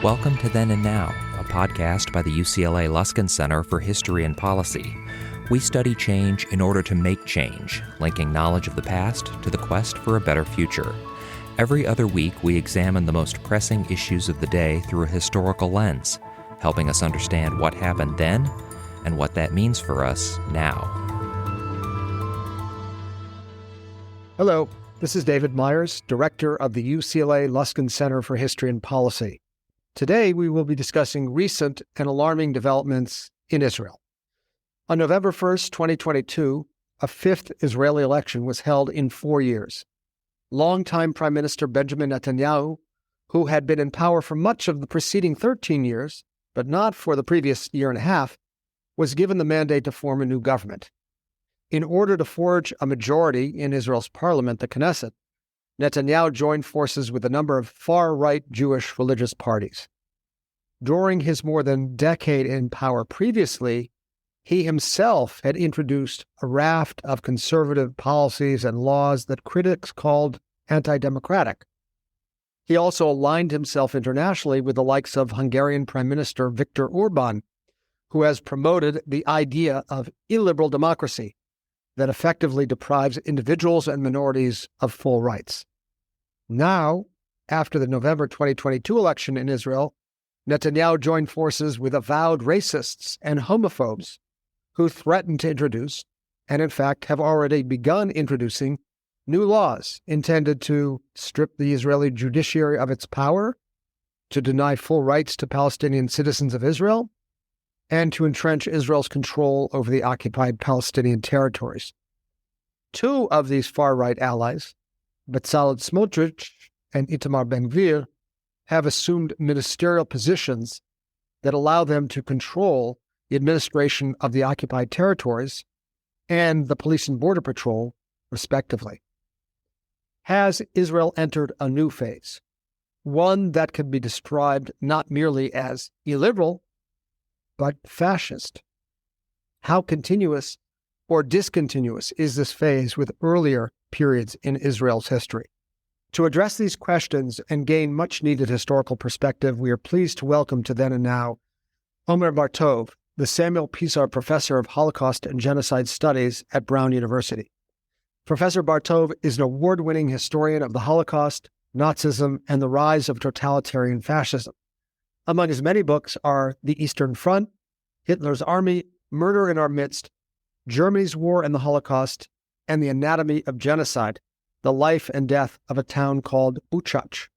Welcome to Then and Now, a podcast by the UCLA Luskin Center for History and Policy. We study change in order to make change, linking knowledge of the past to the quest for a better future. Every other week, we examine the most pressing issues of the day through a historical lens, helping us understand what happened then and what that means for us now. Hello, this is David Myers, Director of the UCLA Luskin Center for History and Policy. Today, we will be discussing recent and alarming developments in Israel. On November 1st, 2022, a fifth Israeli election was held in 4 years. Longtime Prime Minister Benjamin Netanyahu, who had been in power for much of the preceding 13 years, but not for the previous year and a half, was given the mandate to form a new government. In order to forge a majority in Israel's parliament, the Knesset, Netanyahu joined forces with a number of far-right Jewish religious parties. During his more than decade in power previously, he himself had introduced a raft of conservative policies and laws that critics called anti-democratic. He also aligned himself internationally with the likes of Hungarian Prime Minister Viktor Orban, who has promoted the idea of illiberal democracy that effectively deprives individuals and minorities of full rights. Now, after the November 2022 election in Israel, Netanyahu joined forces with avowed racists and homophobes who threatened to introduce, and in fact have already begun introducing, new laws intended to strip the Israeli judiciary of its power, to deny full rights to Palestinian citizens of Israel, and to entrench Israel's control over the occupied Palestinian territories. Two of these far-right allies, Smotrich and Ben-Gvir, have assumed ministerial positions that allow them to control the administration of the occupied territories and the police and border patrol, respectively. Has Israel entered a new phase, one that can be described not merely as illiberal, but fascist? How continuous or discontinuous is this phase with earlier periods in Israel's history? To address these questions and gain much-needed historical perspective, we are pleased to welcome to Then and Now Omer Bartov, the Samuel Pisar Professor of Holocaust and Genocide Studies at Brown University. Professor Bartov is an award-winning historian of the Holocaust, Nazism, and the rise of totalitarian fascism. Among his many books are The Eastern Front, Hitler's Army, Murder in Our Midst, Germany's War and the Holocaust, and The Anatomy of Genocide, The Life and Death of a Town Called Uchach.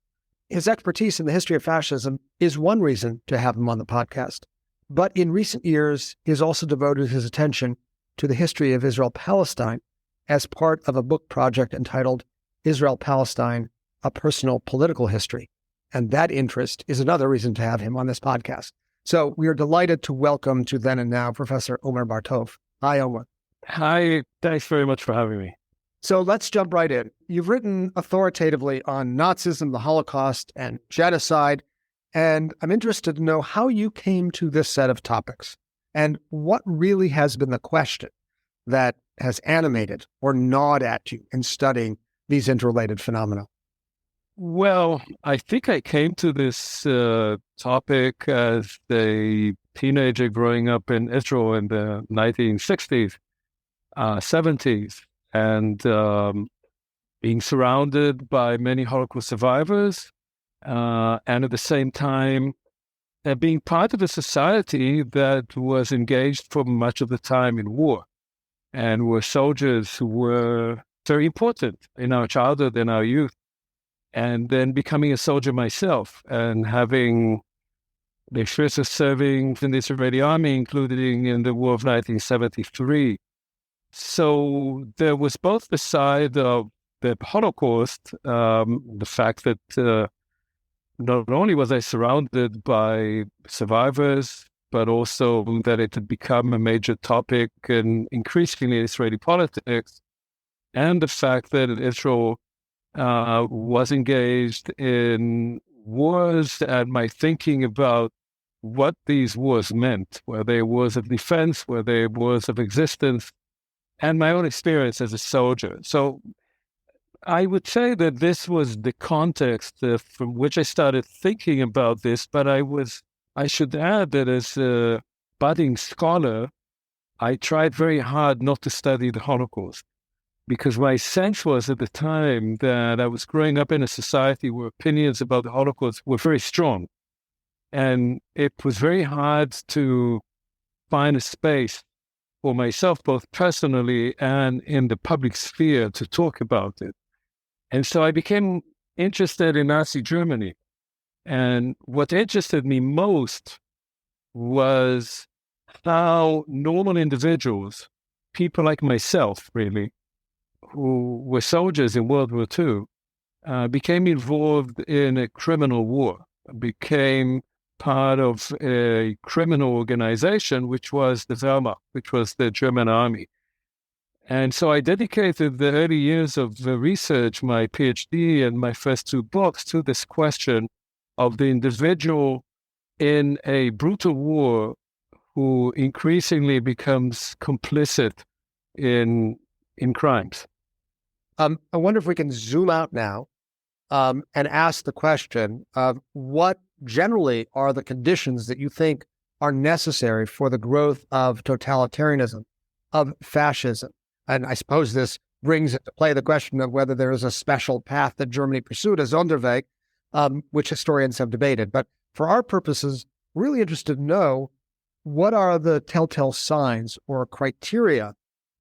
His expertise in the history of fascism is one reason to have him on the podcast. But in recent years, he has also devoted his attention to the history of Israel-Palestine as part of a book project entitled Israel-Palestine, A Personal Political History. And that interest is another reason to have him on this podcast. So we are delighted to welcome to Then and Now Professor Omer Bartov. Hi, Omer. Hi, thanks very much for having me. So let's jump right in. You've written authoritatively on Nazism, the Holocaust, and genocide, and I'm interested to know how you came to this set of topics and what really has been the question that has animated or gnawed at you in studying these interrelated phenomena. Well, I think I came to this topic as a teenager growing up in Israel in the 1960s, 70s, and being surrounded by many Holocaust survivors, and at the same time being part of a society that was engaged for much of the time in war, and were soldiers who were very important in our childhood and our youth. And then becoming a soldier myself and having the experience of serving in the Israeli army, including in the War of 1973. So there was both the side of the Holocaust, the fact that not only was I surrounded by survivors, but also that it had become a major topic and increasingly Israeli politics, and the fact that Israel was engaged in wars, and my thinking about what these wars meant, were they wars of defense, were they wars of existence, and my own experience as a soldier. So I would say that this was the context from which I started thinking about this, but I should add that as a budding scholar, I tried very hard not to study the Holocaust, because my sense was at the time that I was growing up in a society where opinions about the Holocaust were very strong. And it was very hard to find a space for myself, both personally and in the public sphere, to talk about it. And so I became interested in Nazi Germany. And what interested me most was how normal individuals, people like myself, really, who were soldiers in World War II, became involved in a criminal war, became part of a criminal organization, which was the Wehrmacht, which was the German army. And so I dedicated the early years of the research, my PhD and my first two books, to this question of the individual in a brutal war who increasingly becomes complicit in crimes. I wonder if we can zoom out now and ask the question of what generally are the conditions that you think are necessary for the growth of totalitarianism, of fascism. And I suppose this brings into play the question of whether there is a special path that Germany pursued, a Sonderweg, which historians have debated. But for our purposes, really interested to know what are the telltale signs or criteria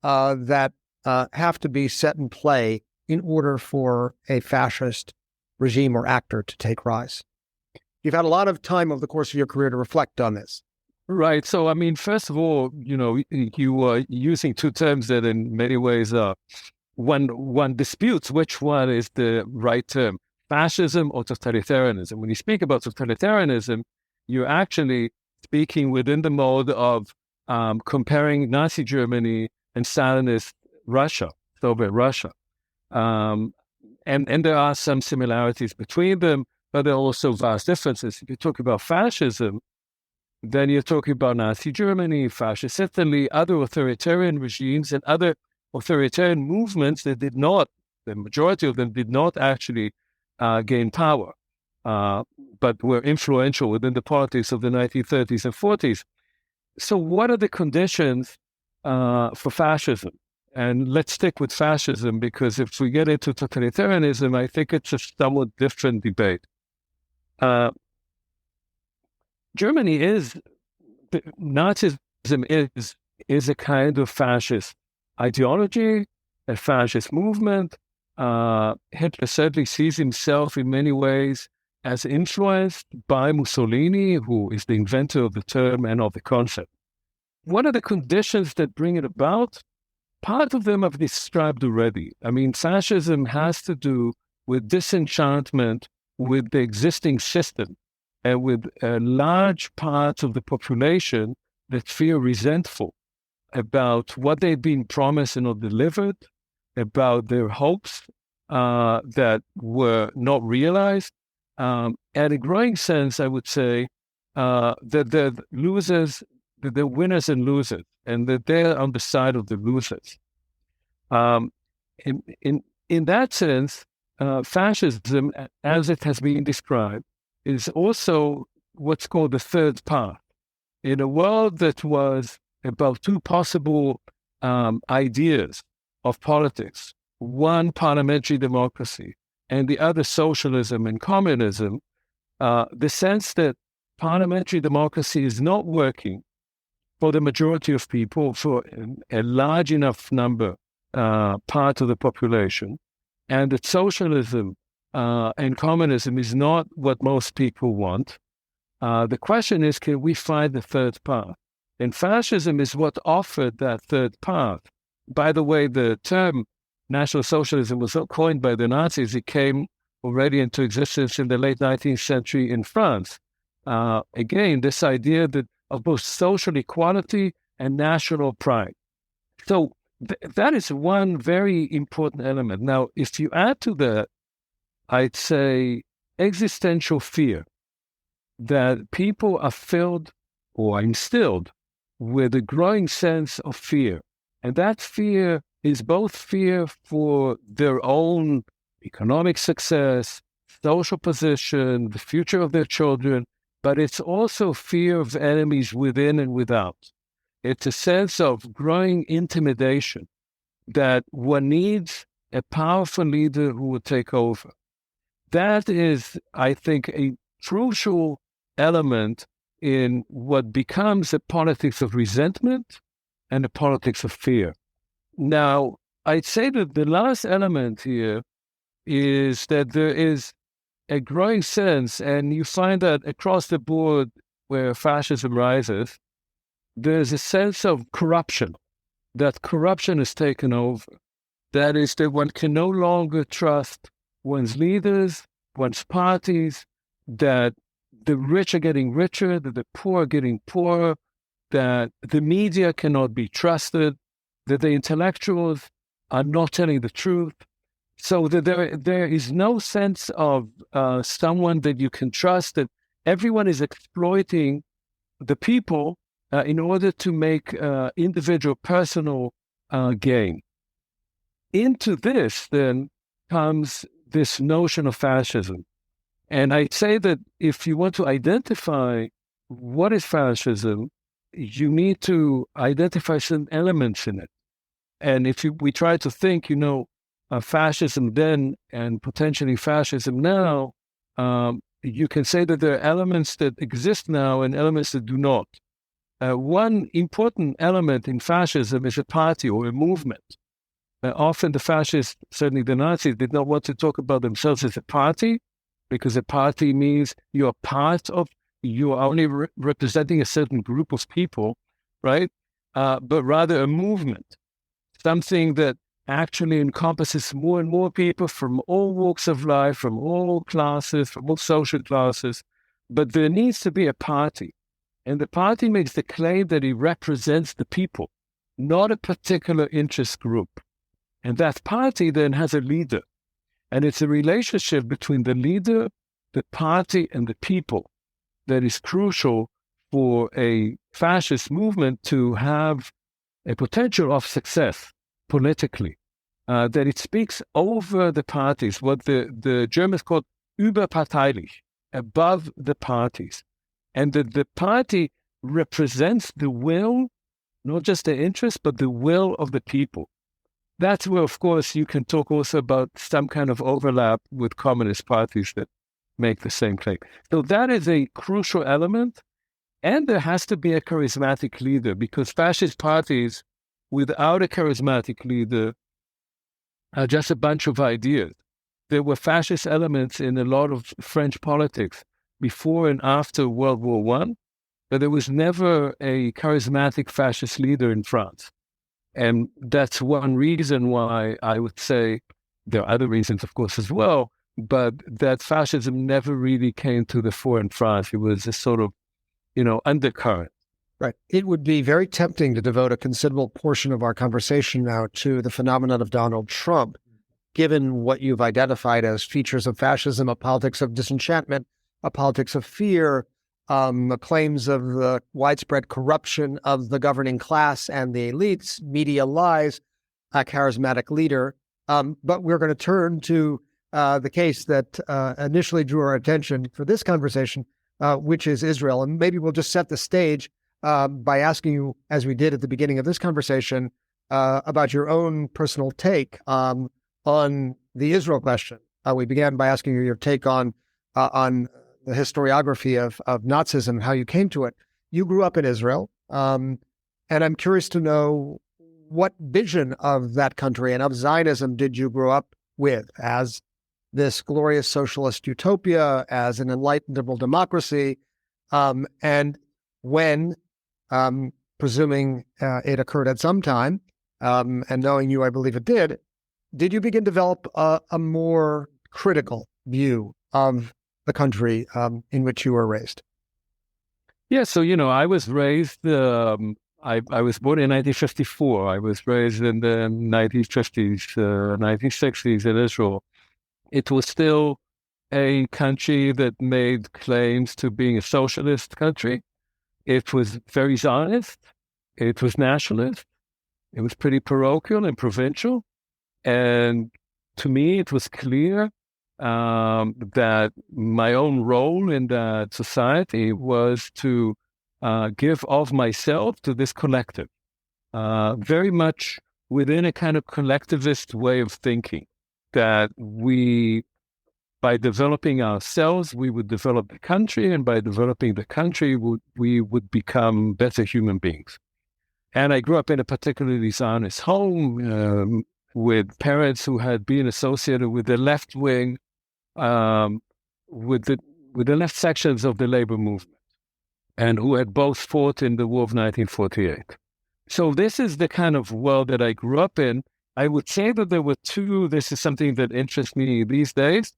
that have to be set in play in order for a fascist regime or actor to take rise. You've had a lot of time over the course of your career to reflect on this. Right. So, I mean, first of all, you are using two terms that in many ways one disputes which one is the right term, fascism or totalitarianism. When you speak about totalitarianism, you're actually speaking within the mode of comparing Nazi Germany and Stalinist Russia, Soviet Russia. And there are some similarities between them, but there are also vast differences. If you talk about fascism, then you're talking about Nazi Germany, fascist Italy, other authoritarian regimes, and other authoritarian movements that did not, the majority of them did not actually gain power, but were influential within the politics of the 1930s and 40s. So what are the conditions for fascism? And let's stick with fascism, because if we get into totalitarianism, I think it's a somewhat different debate. Nazism is a kind of fascist ideology, a fascist movement. Hitler certainly sees himself in many ways as influenced by Mussolini, who is the inventor of the term and of the concept. What are the conditions that bring it about? Part of them I've described already. I mean, fascism has to do with disenchantment with the existing system and with a large part of the population that feel resentful about what they've been promised and not delivered, about their hopes that were not realized. And a growing sense, I would say, that they're losers, that they're winners and losers, and that they're on the side of the losers. In that sense, fascism, as it has been described, is also what's called the third path. In a world that was about two possible ideas of politics, one parliamentary democracy and the other socialism and communism, the sense that parliamentary democracy is not working for the majority of people, for a large enough number, part of the population, and that socialism and communism is not what most people want. The question is, can we find the third path? And fascism is what offered that third path. By the way, the term National Socialism was not coined by the Nazis. It came already into existence in the late 19th century in France. Again, this idea of both social equality and national pride. So that is one very important element. Now, if you add to that, I'd say existential fear, that people are filled or instilled with a growing sense of fear. And that fear is both fear for their own economic success, social position, the future of their children, but it's also fear of enemies within and without. It's a sense of growing intimidation that one needs a powerful leader who will take over. That is, I think, a crucial element in what becomes a politics of resentment and a politics of fear. Now, I'd say that the last element here is that there is a growing sense, and you find that across the board where fascism rises, there's a sense of corruption, that corruption is taken over. That is, that one can no longer trust one's leaders, one's parties, that the rich are getting richer, that the poor are getting poorer, that the media cannot be trusted, that the intellectuals are not telling the truth. So that there is no sense of someone that you can trust, that everyone is exploiting the people in order to make individual personal gain. Into this, then, comes this notion of fascism. And I say that if you want to identify what is fascism, you need to identify some elements in it. And if we try to think, fascism then and potentially fascism now, you can say that there are elements that exist now and elements that do not. One important element in fascism is a party or a movement. Often the fascists, certainly the Nazis, did not want to talk about themselves as a party, because a party means you are only representing a certain group of people, right? But rather a movement, something that actually encompasses more and more people from all walks of life, from all classes, from all social classes. But there needs to be a party. And the party makes the claim that it represents the people, not a particular interest group. And that party then has a leader. And it's a relationship between the leader, the party, and the people that is crucial for a fascist movement to have a potential of success politically, that it speaks over the parties, what the Germans called überparteilich, above the parties. And that the party represents the will, not just the interest, but the will of the people. That's where, of course, you can talk also about some kind of overlap with communist parties that make the same claim. So that is a crucial element. And there has to be a charismatic leader, because fascist parties without a charismatic leader are just a bunch of ideas. There were fascist elements in a lot of French politics before and after World War I, but there was never a charismatic fascist leader in France. And that's one reason why I would say, there are other reasons, of course, as well, but that fascism never really came to the fore in France. It was a sort of, undercurrent. Right. It would be very tempting to devote a considerable portion of our conversation now to the phenomenon of Donald Trump, given what you've identified as features of fascism, a politics of disenchantment, a politics of fear, the claims of the widespread corruption of the governing class and the elites, media lies, a charismatic leader. But we're going to turn to the case that initially drew our attention for this conversation, which is Israel. And maybe we'll just set the stage by asking you, as we did at the beginning of this conversation, about your own personal take on the Israel question. We began by asking you your take on the historiography of Nazism, how you came to it. You grew up in Israel, and I'm curious to know what vision of that country and of Zionism did you grow up with, as this glorious socialist utopia, as an enlightened liberal democracy, and when, presuming it occurred at some time, and knowing you, I believe it did you begin to develop a more critical view of the country in which you were raised? Yeah, so, I was raised, I was born in 1954. I was raised in the 1950s, 1960s in Israel. It was still a country that made claims to being a socialist country. It was very Zionist. It was nationalist. It was pretty parochial and provincial. And to me, it was clear that my own role in that society was to give of myself to this collective, very much within a kind of collectivist way of thinking, that by developing ourselves, we would develop the country, and by developing the country, we would become better human beings. And I grew up in a particularly Zionist home with parents who had been associated with the left wing, with the left sections of the labor movement, and who had both fought in the War of 1948. So this is the kind of world that I grew up in. I would say that there were two, this is something that interests me these days.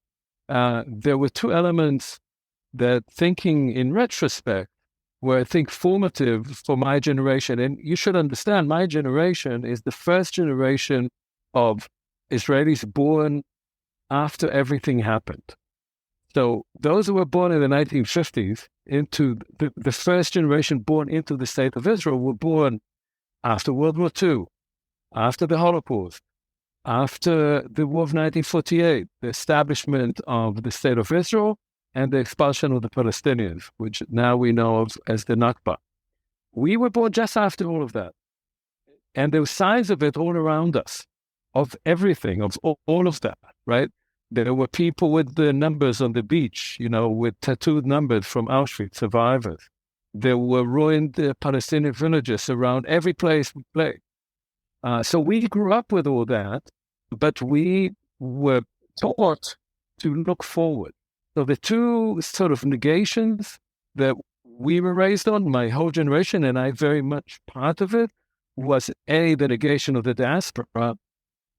There were two elements that, thinking in retrospect, were, I think, formative for my generation. And you should understand, my generation is the first generation of Israelis born after everything happened. So those who were born in the 1950s, into the first generation born into the state of Israel, were born after World War II, after the Holocaust, after the War of 1948, the establishment of the state of Israel, and the expulsion of the Palestinians, which now we know of as the Nakba. We were born just after all of that. And there were signs of it all around us, of everything, of all of that, right? There were people with the numbers on the beach, with tattooed numbers from Auschwitz, survivors. There were ruined Palestinian villages around every place we played. So we grew up with all that, but we were taught to look forward. So the two sort of negations that we were raised on, my whole generation, and I very much part of it, was A, the negation of the diaspora.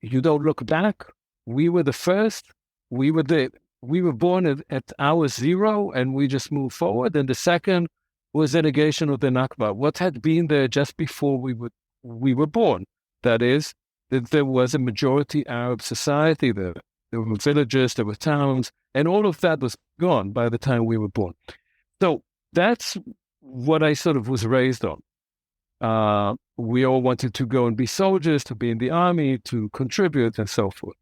You don't look back. We were the first. We were born at hour zero, and we just moved forward. And the second was the negation of the Nakba, what had been there just before we were born. That is, that there was a majority Arab society there. There were villages, there were towns, and all of that was gone by the time we were born. So that's what I sort of was raised on. We all wanted to go and be soldiers, to be in the army, to contribute, and so forth.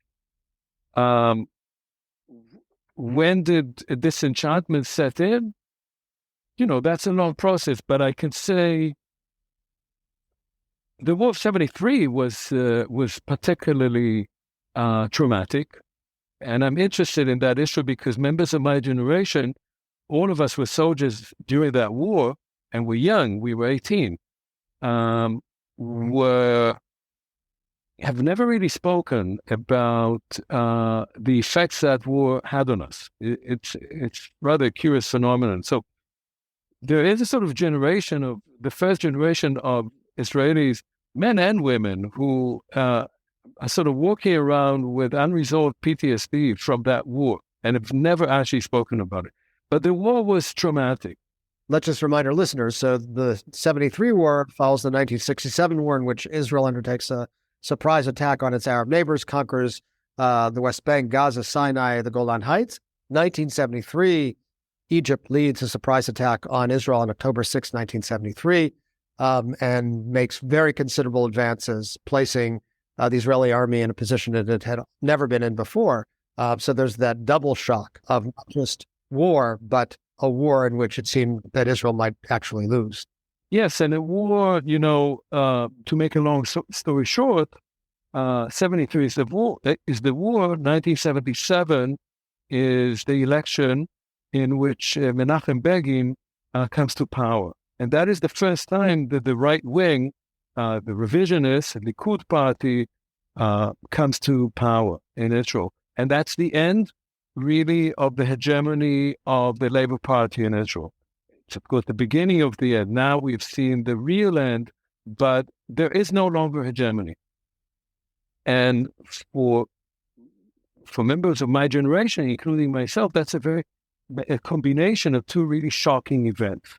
When did disenchantment set in? That's a long process, but I can say the War of 73 was particularly traumatic. And I'm interested in that issue because members of my generation, all of us were soldiers during that war, and we're young, we were 18, have never really spoken about the effects that war had on us. It's rather a curious phenomenon. So there is a sort of the first generation of Israelis, men and women, who are sort of walking around with unresolved PTSD from that war and have never actually spoken about it. But the war was traumatic. Let's just remind our listeners, so the 73 war follows the 1967 war, in which Israel undertakes a surprise attack on its Arab neighbors, conquers the West Bank, Gaza, Sinai, the Golan Heights. 1973, Egypt leads a surprise attack on Israel on October 6, 1973, and makes very considerable advances, placing the Israeli army in a position that it had never been in before. So there's that double shock of not just war, but a war in which it seemed that Israel might actually lose. Yes, and a war, to make a long story short, 73 is the war. 1977 is the election in which Menachem Begin comes to power. And that is the first time that the right wing, the revisionist, the Likud party, comes to power in Israel. And that's the end, really, of the hegemony of the Labour Party in Israel. It's, of course, the beginning of the end. Now we've seen the real end, but there is no longer hegemony. And for members of my generation, including myself, that's a combination of two really shocking events.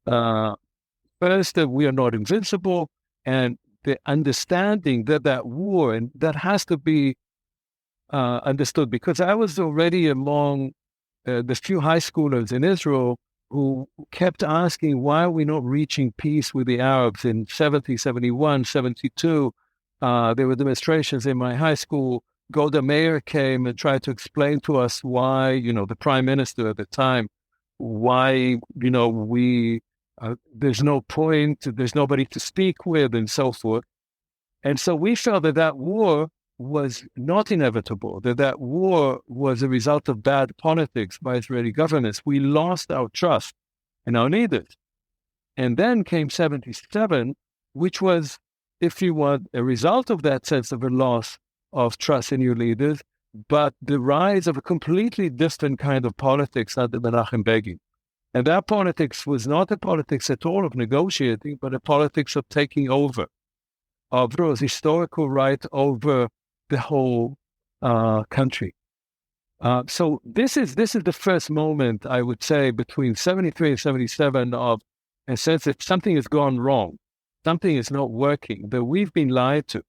First, that we are not invincible, and the understanding that war, and that has to be understood, because I was already among the few high schoolers in Israel who kept asking, why are we not reaching peace with the Arabs in 70, 71, 72? There were demonstrations in my high school Golda Meir came and tried to explain to us why, the prime minister at the time, why, there's no point, there's nobody to speak with, and so forth. And so we felt that war was not inevitable, that war was a result of bad politics by Israeli governments. We lost our trust in our leaders. And then came 77, which was, if you want, a result of that sense of a loss of trust in your leaders, but the rise of a completely different kind of politics under Menachem Begin. And that politics was not a politics at all of negotiating, but a politics of taking over, of Israel's historical right over the whole country. So this is the first moment, I would say, between 73 and 77 of a sense that something has gone wrong, something is not working, that we've been lied to,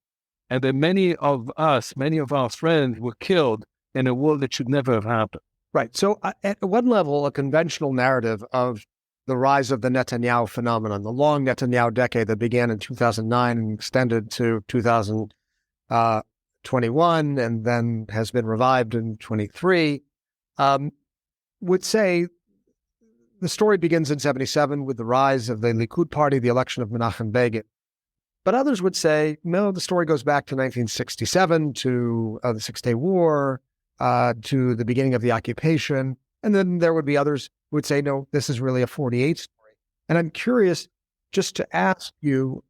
and that many of our friends were killed in a war that should never have happened. Right. So at one level, a conventional narrative of the rise of the Netanyahu phenomenon, the long Netanyahu decade that began in 2009 and extended to 2021 and then has been revived in 23, would say the story begins in 77 with the rise of the Likud party, the election of Menachem Begin. But others would say, no, the story goes back to 1967, to the Six-Day War, to the beginning of the occupation. And then there would be others who would say, no, this is really a 48 story. And I'm curious just to ask you,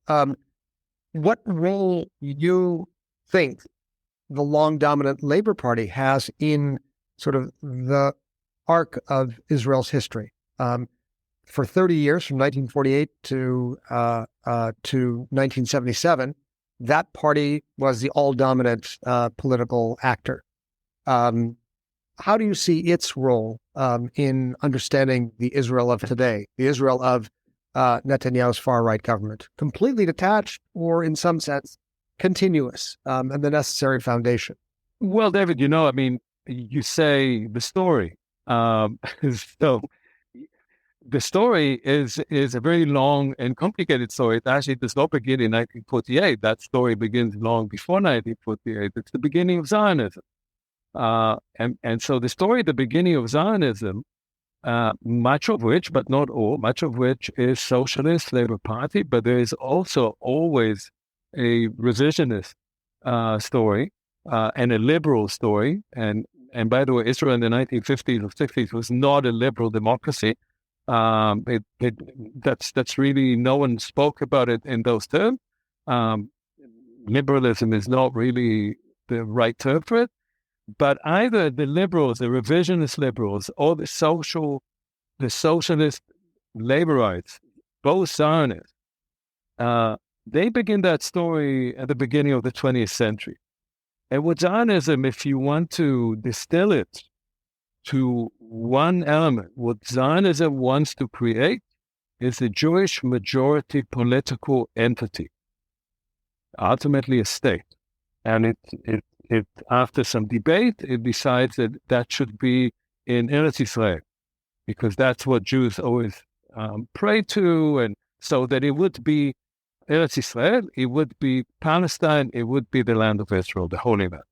what role you think the long dominant Labor Party has in sort of the arc of Israel's history. For 30 years, from 1948 to 1977, that party was the all-dominant political actor. How do you see its role in understanding the Israel of today, the Israel of Netanyahu's far-right government? Completely detached, or in some sense, continuous, and the necessary foundation? Well, David, you say the story. So the story is a very long and complicated story. It actually does not begin in 1948. That story begins long before 1948. It's the beginning of Zionism. And so the story at the beginning of Zionism, much of which, but not all, much of which is socialist Labor Party, but there is also always a revisionist story and a liberal story. And by the way, Israel in the 1950s or 60s was not a liberal democracy. That's really, no one spoke about it in those terms. Liberalism is not really the right term for it. But either the liberals, the revisionist liberals, or the socialist laborites, both Zionists, they begin that story at the beginning of the 20th century. And with Zionism, if you want to distill it to one element, what Zionism wants to create is a Jewish majority political entity, ultimately a state. And it after some debate, it decides that should be in Eretz Israel, because that's what Jews always pray to, and so that it would be Eretz Israel, it would be Palestine, it would be the land of Israel, the Holy Land.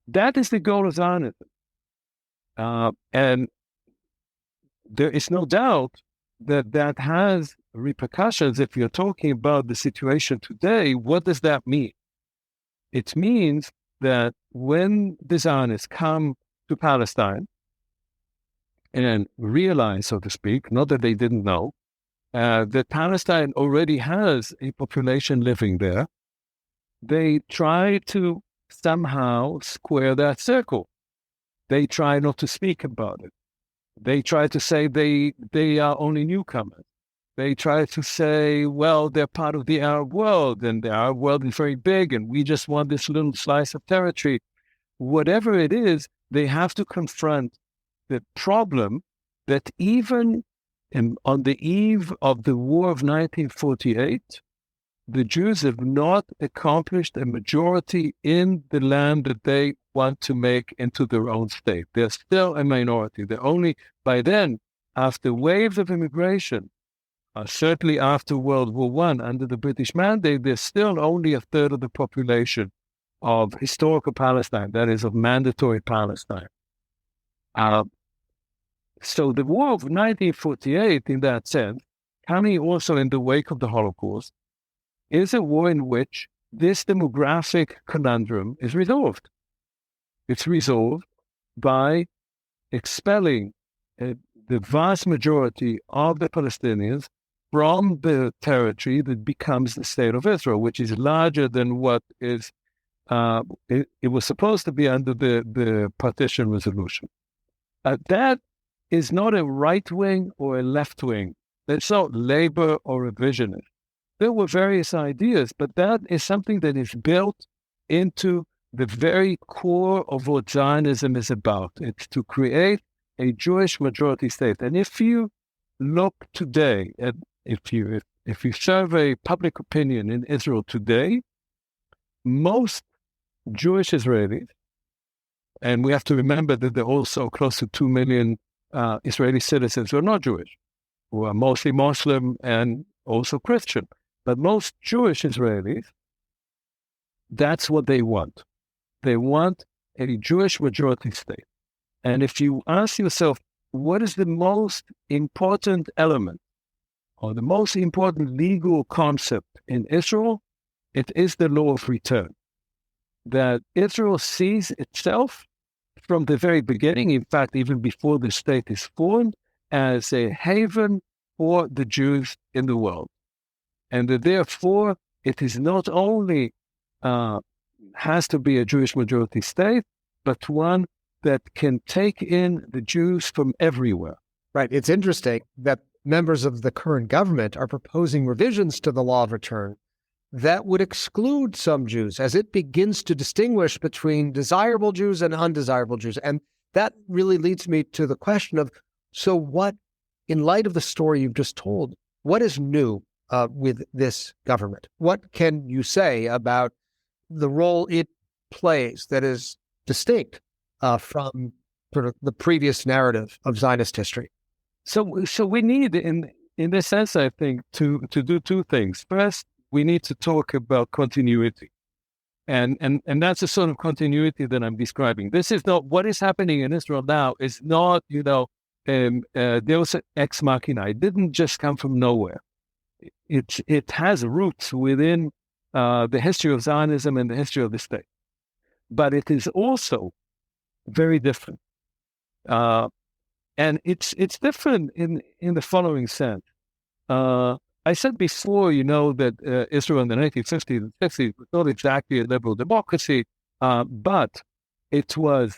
That is the goal of Zionism. And there is no doubt that has repercussions. If you're talking about the situation today, what does that mean? It means that when the Zionists come to Palestine and realize, so to speak, not that they didn't know, that Palestine already has a population living there, they try to somehow square that circle. They try not to speak about it. They try to say they are only newcomers. They try to say, well, they're part of the Arab world, and the Arab world is very big, and we just want this little slice of territory. Whatever it is, they have to confront the problem that even on the eve of the war of 1948, the Jews have not accomplished a majority in the land that they want to make into their own state. They're still a minority. They're only, by then, after waves of immigration, certainly after World War I, under the British mandate, there's still only a third of the population of historical Palestine, that is, of mandatory Palestine. So the war of 1948, in that sense, coming also in the wake of the Holocaust, is a war in which this demographic conundrum is resolved. It's resolved by expelling the vast majority of the Palestinians from the territory that becomes the state of Israel, which is larger than what is it was supposed to be under the partition resolution. That is not a right wing or a left wing. It's not labor or revisionist. There were various ideas, but that is something that is built into the very core of what Zionism is about. It's to create a Jewish majority state. And if you look today, at if you survey public opinion in Israel today, most Jewish Israelis, and we have to remember that there are also close to 2 million Israeli citizens who are not Jewish, who are mostly Muslim and also Christian. But most Jewish Israelis, that's what they want. They want a Jewish majority state. And if you ask yourself, what is the most important element or the most important legal concept in Israel, it is the law of return. That Israel sees itself from the very beginning, in fact, even before the state is formed, as a haven for the Jews in the world. And that therefore, it is not only has to be a Jewish majority state, but one that can take in the Jews from everywhere. Right. It's interesting that members of the current government are proposing revisions to the law of return that would exclude some Jews as it begins to distinguish between desirable Jews and undesirable Jews. And that really leads me to the question of, so what, in light of the story you've just told, what is new with this government? What can you say about the role it plays that is distinct from sort of the previous narrative of Zionist history? So we need, in this sense, I think, to do two things. First, we need to talk about continuity. And that's the sort of continuity that I'm describing. This is not, what is happening in Israel now is not, Deus ex machina. It didn't just come from nowhere. It has roots within the history of Zionism and the history of the state. But it is also very different. And it's different in the following sense. I said before, that Israel in the 1950s and 60s was not exactly a liberal democracy, but it was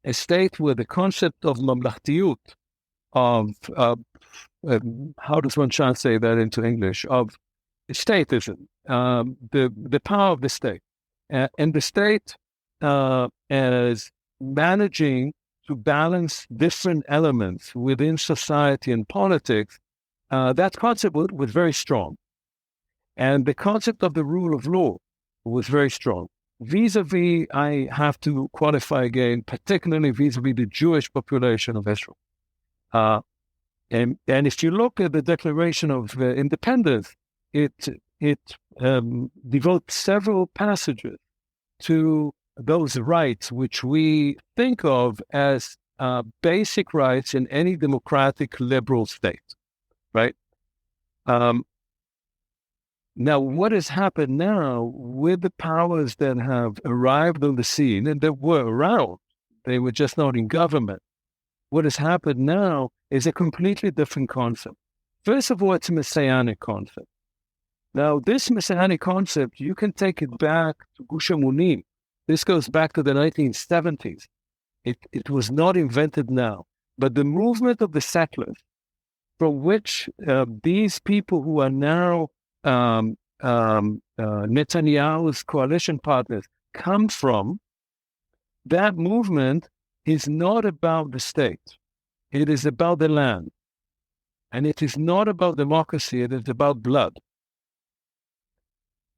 a state where the concept of mamlachtiyut, of how does one translate that into English, of statism, the power of the state, and the state as managing to balance different elements within society and politics, that concept was very strong. And the concept of the rule of law was very strong. Vis-a-vis, I have to qualify again, particularly vis-a-vis the Jewish population of Israel. And if you look at the Declaration of Independence, it devotes several passages to those rights which we think of as basic rights in any democratic liberal state, right? Now, what has happened now with the powers that have arrived on the scene and that were around, they were just not in government. What has happened now is a completely different concept. First of all, it's a messianic concept. Now, this messianic concept, you can take it back to Gush Emunim. This goes back to the 1970s. It was not invented now, but the movement of the settlers, from which these people who are now Netanyahu's coalition partners come from, that movement is not about the state. It is about the land. And it is not about democracy. It is about blood.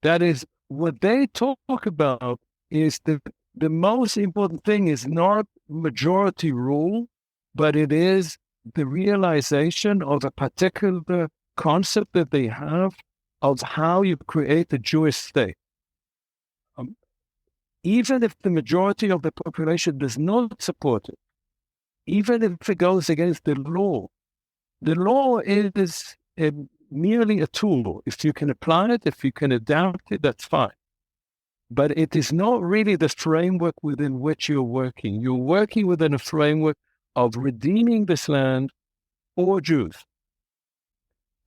That is, what they talk about is the most important thing is not majority rule, but it is the realization of a particular concept that they have of how you create a Jewish state. even if the majority of the population does not support it, even if it goes against the law is merely a tool. If you can apply it, if you can adapt it, that's fine. But it is not really the framework within which you're working. You're working within a framework of redeeming this land for Jews.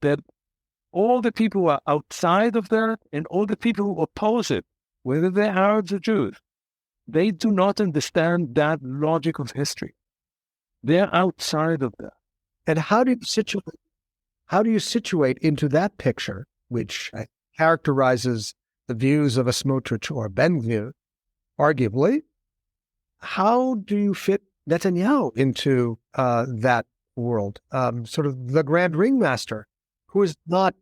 That all the people who are outside of that and all the people who oppose it, whether they're Arabs or Jews, they do not understand that logic of history. They're outside of that. And how do you situate into that picture, which characterizes the views of a Smotrich or Ben-Gvir, arguably? How do you fit Netanyahu into that world? Sort of the grand ringmaster, who is not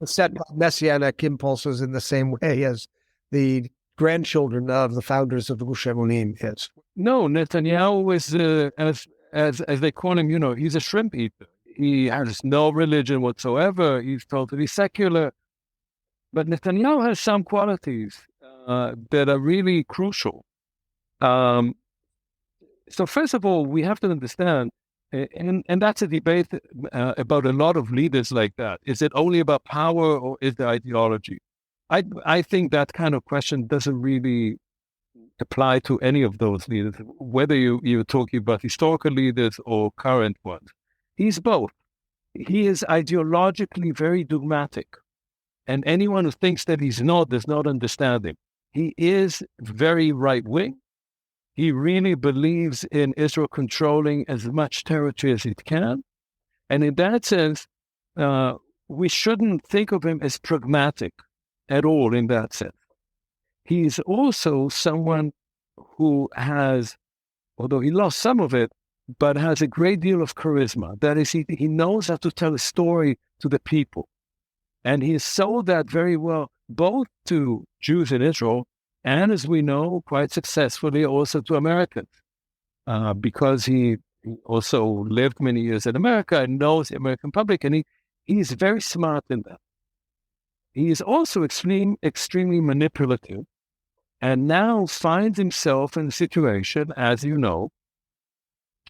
set by messianic impulses in the same way as the grandchildren of the founders of the Gush Emunim is. No, Netanyahu is, as they call him, he's a shrimp eater. He has no religion whatsoever. He's totally secular. But Netanyahu has some qualities that are really crucial. So first of all, we have to understand, and that's a debate about a lot of leaders like that. Is it only about power or is it ideology? I think that kind of question doesn't really apply to any of those leaders, whether you're talking about historical leaders or current ones. He's both. He is ideologically very dogmatic. And anyone who thinks that he's not does not understand him. He is very right-wing. He really believes in Israel controlling as much territory as it can. And in that sense, we shouldn't think of him as pragmatic at all in that sense. He is also someone who has, although he lost some of it, but has a great deal of charisma. That is, he knows how to tell a story to the people. And he has sold that very well, both to Jews in Israel and, as we know, quite successfully also to Americans, because he also lived many years in America and knows the American public, and he is very smart in that. He is also extremely manipulative, and now finds himself in a situation, as you know,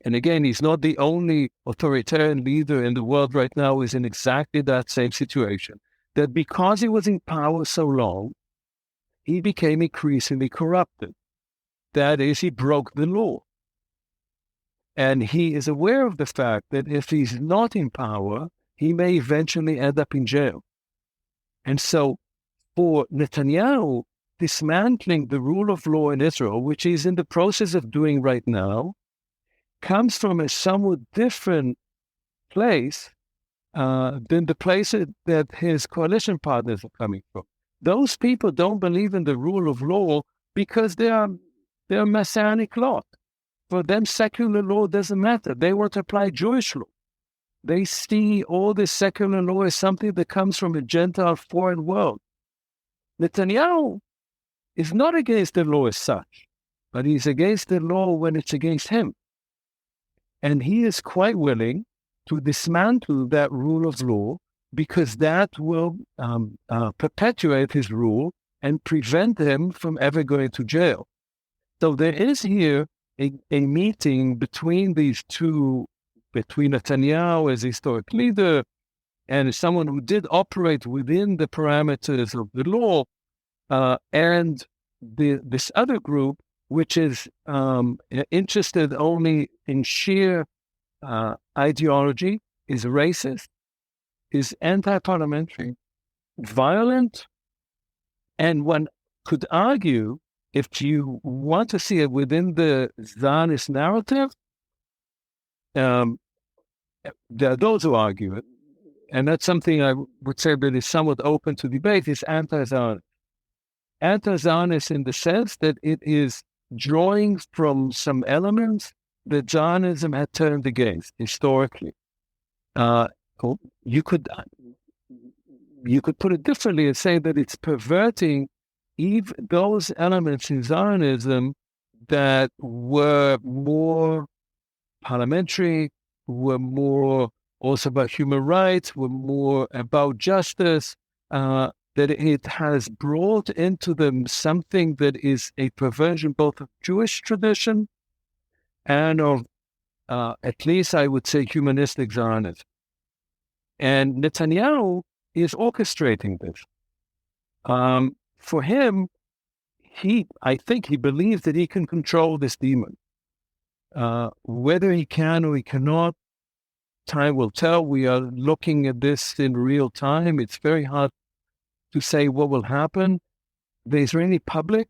and again, he's not the only authoritarian leader in the world right now who is in exactly that same situation, that because he was in power so long, he became increasingly corrupted. That is, he broke the law. And he is aware of the fact that if he's not in power, he may eventually end up in jail. And so for Netanyahu, dismantling the rule of law in Israel, which he's in the process of doing right now, comes from a somewhat different place than the place that his coalition partners are coming from. Those people don't believe in the rule of law because they're Messianic lot. For them, secular law doesn't matter. They want to apply Jewish law. They see all this secular law as something that comes from a Gentile foreign world. Netanyahu is not against the law as such, but he's against the law when it's against him. And he is quite willing to dismantle that rule of law because that will perpetuate his rule and prevent him from ever going to jail. So there is here a meeting between these two, between Netanyahu as a historic leader and someone who did operate within the parameters of the law, and this other group, which is interested only in sheer ideology, is racist, is anti-parliamentary, violent, and one could argue, if you want to see it within the Zionist narrative, there are those who argue it, and that's something I would say that is somewhat open to debate, is anti-Zionist. Anti-Zionist in the sense that it is drawing from some elements that Zionism had turned against historically. You could put it differently and say that it's perverting even those elements in Zionism that were more parliamentary, were more also about human rights, were more about justice, that that it has brought into them something that is a perversion both of Jewish tradition and of, at least I would say, humanistic Zionism. And Netanyahu is orchestrating this. For him, I think he believes that he can control this demon. Whether he can or he cannot, time will tell. We are looking at this in real time. It's very hard to say what will happen. The Israeli public,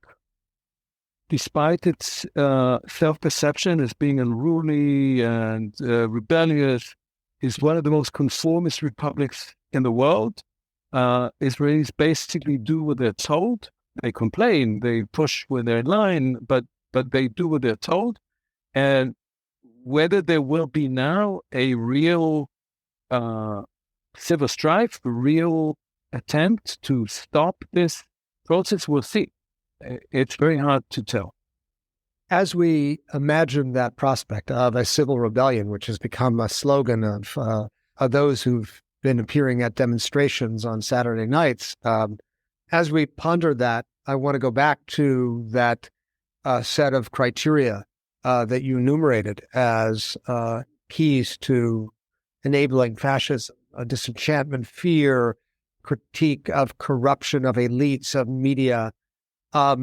despite its self-perception as being unruly and rebellious, is one of the most conformist republics in the world. Israelis basically do what they're told. They complain, they push when they're in line, but they do what they're told. And whether there will be now a real civil strife, a real attempt to stop this process, we'll see. It's very hard to tell. As we imagine that prospect of a civil rebellion, which has become a slogan of those who've been appearing at demonstrations on Saturday nights, as we ponder that, I want to go back to that set of criteria that you enumerated as keys to enabling fascism: disenchantment, fear, critique of corruption of elites, of media, a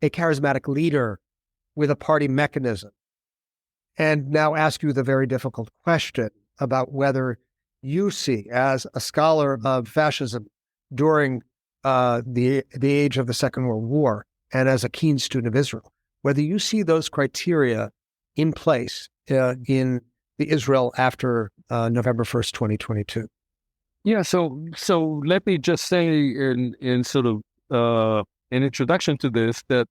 charismatic leader with a party mechanism. And now ask you the very difficult question about whether you see, as a scholar of fascism during the age of the Second World War and as a keen student of Israel, whether you see those criteria in place in the Israel after November 1st, 2022. Yeah, so let me just say in sort of an introduction to this that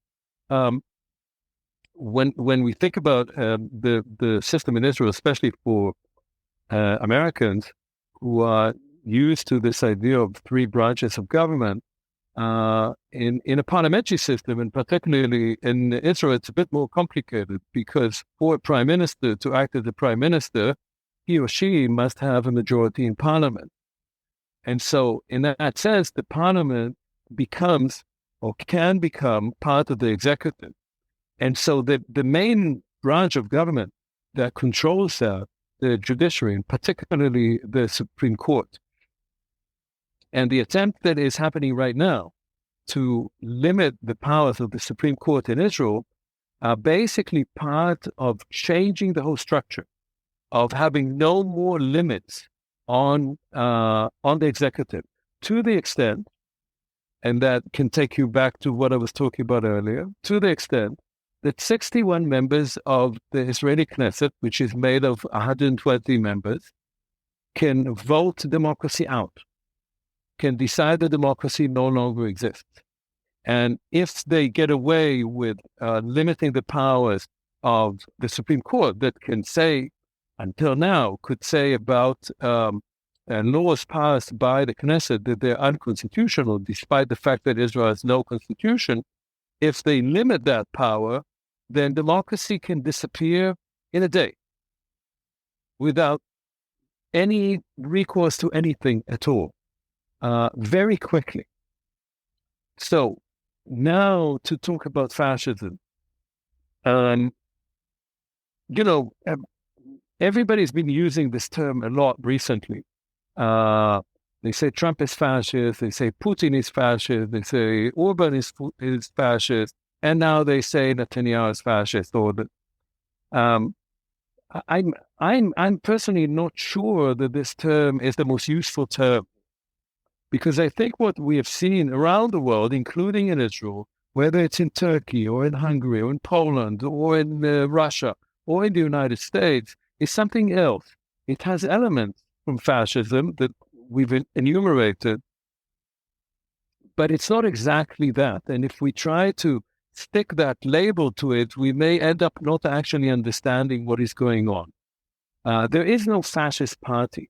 when we think about the system in Israel, especially for Americans who are used to this idea of three branches of government, in a parliamentary system, and particularly in Israel, it's a bit more complicated because for a prime minister to act as a prime minister, he or she must have a majority in parliament. And so in that sense, the parliament becomes or can become part of the executive. And so the main branch of government that controls that, the judiciary, and particularly the Supreme Court. And the attempt that is happening right now to limit the powers of the Supreme Court in Israel are basically part of changing the whole structure, of having no more limits on the executive, to the extent, and that can take you back to what I was talking about earlier, to the extent that 61 members of the Israeli Knesset, which is made of 120 members, can vote democracy out, can decide that democracy no longer exists. And if they get away with limiting the powers of the Supreme Court that can say, until now, could say about laws passed by the Knesset that they're unconstitutional, despite the fact that Israel has no constitution, if they limit that power, then democracy can disappear in a day without any recourse to anything at all, very quickly. So now to talk about fascism, everybody's been using this term a lot recently. They say Trump is fascist, they say Putin is fascist, they say Orban is fascist, and now they say Netanyahu is fascist. I'm personally not sure that this term is the most useful term, because I think what we have seen around the world, including in Israel, whether it's in Turkey or in Hungary or in Poland or in Russia or in the United States, is something else. It has elements from fascism that we've enumerated, but it's not exactly that. And if we try to stick that label to it, we may end up not actually understanding what is going on. There is no fascist party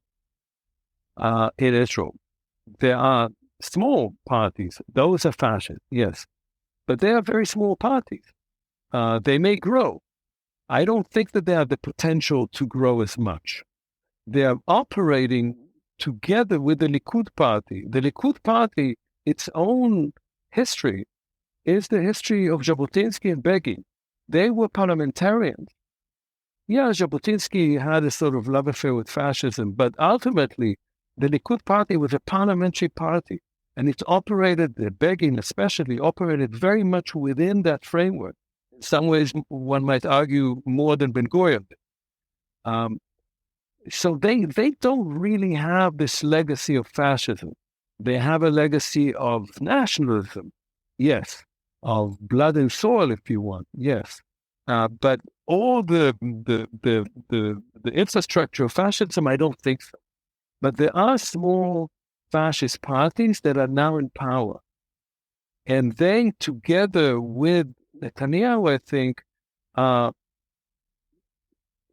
in Israel. There are small parties. Those are fascist, yes. But they are very small parties. They may grow. I don't think that they have the potential to grow as much. They are operating together with the Likud party. The Likud party its own history is the history of Jabotinsky and Begin. They were parliamentarians. Yeah, Jabotinsky had a sort of love affair with fascism, but ultimately, the Likud party was a parliamentary party, and it operated, the Begin especially, operated very much within that framework. In some ways, one might argue more than Ben-Gvir. So they don't really have this legacy of fascism. They have a legacy of nationalism, yes, of blood and soil, if you want, yes. But all the infrastructure of fascism, I don't think so. But there are small fascist parties that are now in power. And they, together with Netanyahu, I think,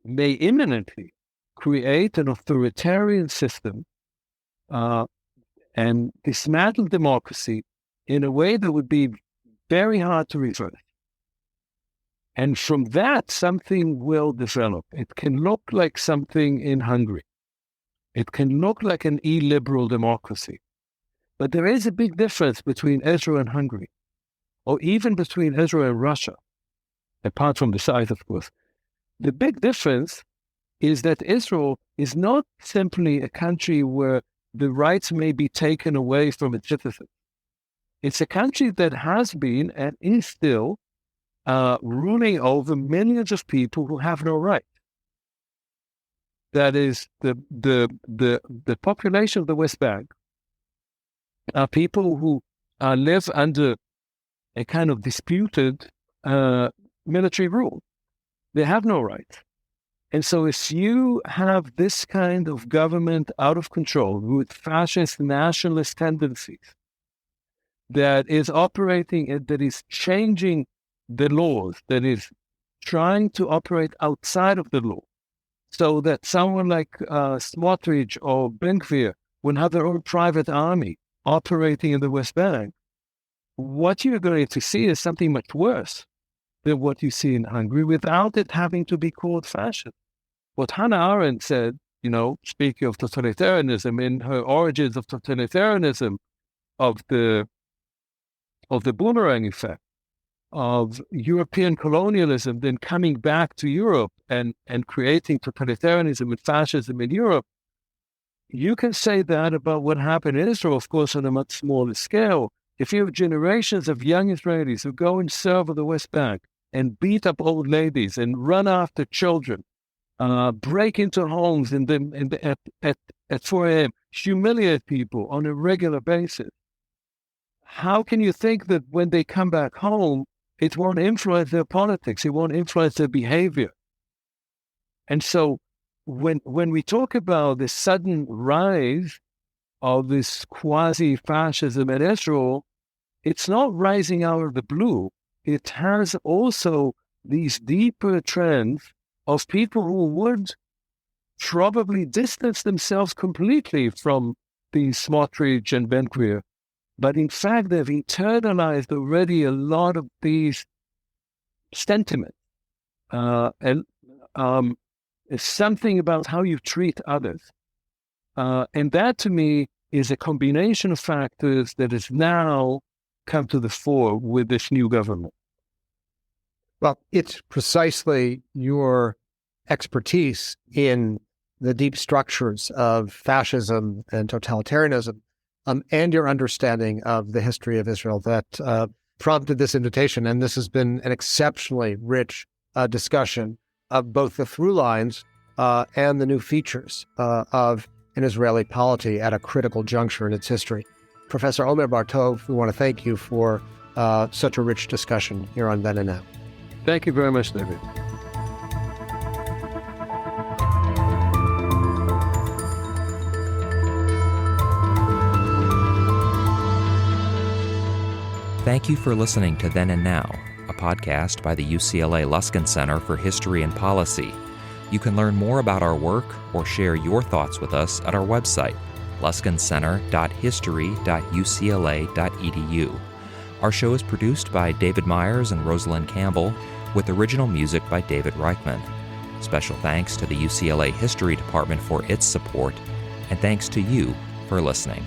may imminently create an authoritarian system and dismantle democracy in a way that would be very hard to reverse. And from that, something will develop. It can look like something in Hungary. It can look like an illiberal democracy. But there is a big difference between Israel and Hungary, or even between Israel and Russia, apart from the size, of course. The big difference is that Israel is not simply a country where the rights may be taken away from its citizens. It's a country that has been and is still ruling over millions of people who have no right. That is, the population of the West Bank are people who live under a kind of disputed military rule. They have no right. And so if you have this kind of government out of control with fascist nationalist tendencies that is operating, that is changing the laws, that is trying to operate outside of the law, so that someone like Smotrich or Ben-Gvir will have their own private army operating in the West Bank, what you're going to see is something much worse than what you see in Hungary without it having to be called fascism. What Hannah Arendt said, speaking of totalitarianism, in her Origins of Totalitarianism, of the boomerang effect, of European colonialism then coming back to Europe and creating totalitarianism and fascism in Europe, you can say that about what happened in Israel, of course, on a much smaller scale. If you have generations of young Israelis who go and serve on the West Bank and beat up old ladies and run after children, break into homes at 4 a.m., humiliate people on a regular basis, how can you think that when they come back home, it won't influence their politics, it won't influence their behavior? And so when we talk about the sudden rise of this quasi-fascism in Israel, it's not rising out of the blue. It has also these deeper trends of people who would probably distance themselves completely from the Smotrich and Ben-Gvir. But in fact, they've internalized already a lot of these sentiments. And it's something about how you treat others. And that, to me, is a combination of factors that has now come to the fore with this new government. Well, it's precisely your expertise in the deep structures of fascism and totalitarianism and your understanding of the history of Israel that prompted this invitation. And this has been an exceptionally rich discussion of both the through lines and the new features of an Israeli polity at a critical juncture in its history. Professor Omer Bartov, we want to thank you for such a rich discussion here on Then and Now. Thank you very much, David. Thank you for listening to Then and Now, a podcast by the UCLA Luskin Center for History and Policy. You can learn more about our work or share your thoughts with us at our website, luskincenter.history.ucla.edu. Our show is produced by David Myers and Rosalind Campbell, with original music by David Reichman. Special thanks to the UCLA History Department for its support, and thanks to you for listening.